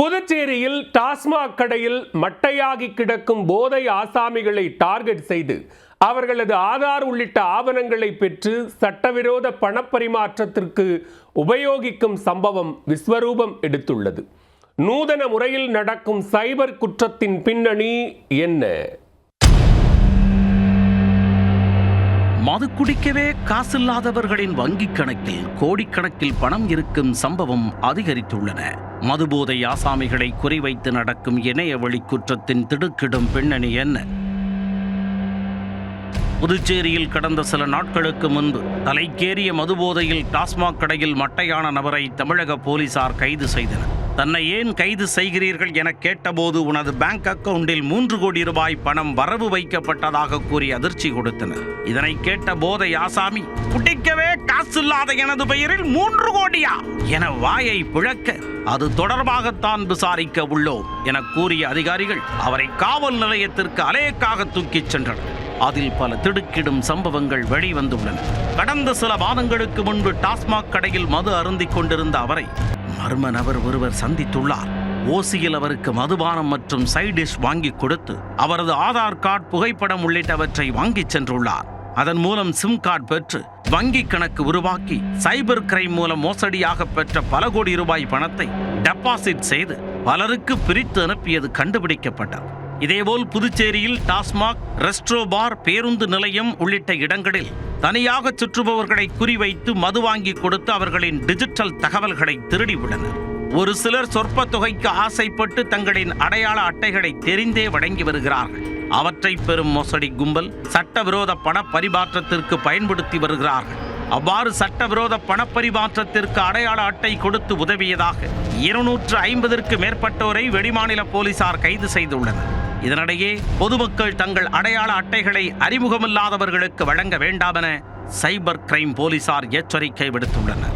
புதுச்சேரியில் டாஸ்மாக் கடையில் மட்டையாகி கிடக்கும் போதை ஆசாமிகளை டார்கெட் செய்து அவர்களது ஆதார் உள்ளிட்ட ஆவணங்களை பெற்று சட்டவிரோத பணப்பரிமாற்றத்திற்கு உபயோகிக்கும் சம்பவம் விஸ்வரூபம் எடுத்துள்ளது. நூதன முறையில் நடக்கும் சைபர் குற்றத்தின் பின்னணி என்ன? மது குடிக்கவே காசில்லாதவர்களின் வங்கிக் கணக்கில் கோடிக்கணக்கில் பணம் இருக்கும் சம்பவம் அதிகரித்துள்ளன. மதுபோதை ஆசாமிகளை குறிவைத்து நடக்கும் இணையவழி குற்றத்தின் திடுக்கிடும் பின்னணி என்ன? புதுச்சேரியில் கடந்த சில நாட்களுக்கு முன்பு தலைக்கேறிய மதுபோதையில் டாஸ்மாக் கடையில் மட்டையான நபரை தமிழக போலீசார் கைது செய்தனர். தன்னை ஏன் கைது செய்கிறீர்கள் என கேட்டபோது உனது பேங்க் அக்கவுண்டில் 3 கோடி ரூபாய் பணம் வரவு வைக்கப்பட்டதாக கூறி அதிர்ச்சி கொடுத்தனர். இதனை கேட்ட போதை ஆசாமி, குடிக்கவே காசு இல்லாத எனது பெயரில் 3 கோடியா என வாயை பிளக்க, அது தொடர்பாகத்தான் விசாரிக்க உள்ளோம் என கூறிய அதிகாரிகள் அவரை காவல் நிலையத்திற்கு அலேக்காக தூக்கிச் சென்றனர். அதில் பல திடுக்கிடும் சம்பவங்கள் வெளிவந்துள்ளன. கடந்த சில மாதங்களுக்கு முன்பு டாஸ்மாக் கடையில் மது அருந்திக் கொண்டிருந்த அவரை மர்ம நபர் ஒருவர் சந்தித்துள்ளார். ஓசியில் அவருக்கு மதுபானம் மற்றும் சைட் டிஷ் வாங்கி கொடுத்து அவரது ஆதார் கார்டு, புகைப்படம் உள்ளிட்டவற்றை வாங்கிச் சென்றுள்ளார். அதன் மூலம் சிம் கார்டு பெற்று வங்கி கணக்கு உருவாக்கி சைபர் கிரைம் மூலம் மோசடியாக பெற்ற பல கோடி ரூபாய் பணத்தை டெபாசிட் செய்து பலருக்கு பிரித்து அனுப்பியது கண்டுபிடிக்கப்பட்டது. இதேபோல் புதுச்சேரியில் டாஸ்மாக், ரெஸ்ட்ரோ பார், பேருந்து நிலையம் உள்ளிட்ட இடங்களில் தனியாக சுற்றுபவர்களை குறிவைத்து மது வாங்கி கொடுத்து அவர்களின் டிஜிட்டல் தகவல்களை திருடிவிட்டனர். ஒரு சிலர் சொற்ப தொகைக்கு ஆசைப்பட்டு தங்களின் அடையாள அட்டைகளை தெரிந்தே வழங்கி வருகிறார்கள். அவற்றை பெறும் மோசடி கும்பல் சட்டவிரோத பண பரிமாற்றத்திற்கு பயன்படுத்தி வருகிறார்கள். அவ்வாறு சட்டவிரோத பணப்பரிமாற்றத்திற்கு அடையாள அட்டை கொடுத்து உதவியதாக 250ற்கு மேற்பட்டோரை வெளிமாநில போலீசார் கைது செய்துள்ளனர். இதனிடையே பொதுமக்கள் தங்கள் அடையாள அட்டைகளை அறிமுகமில்லாதவர்களுக்கு வழங்க வேண்டாம் என சைபர் கிரைம் போலீசார் எச்சரிக்கை விடுத்துள்ளனர்.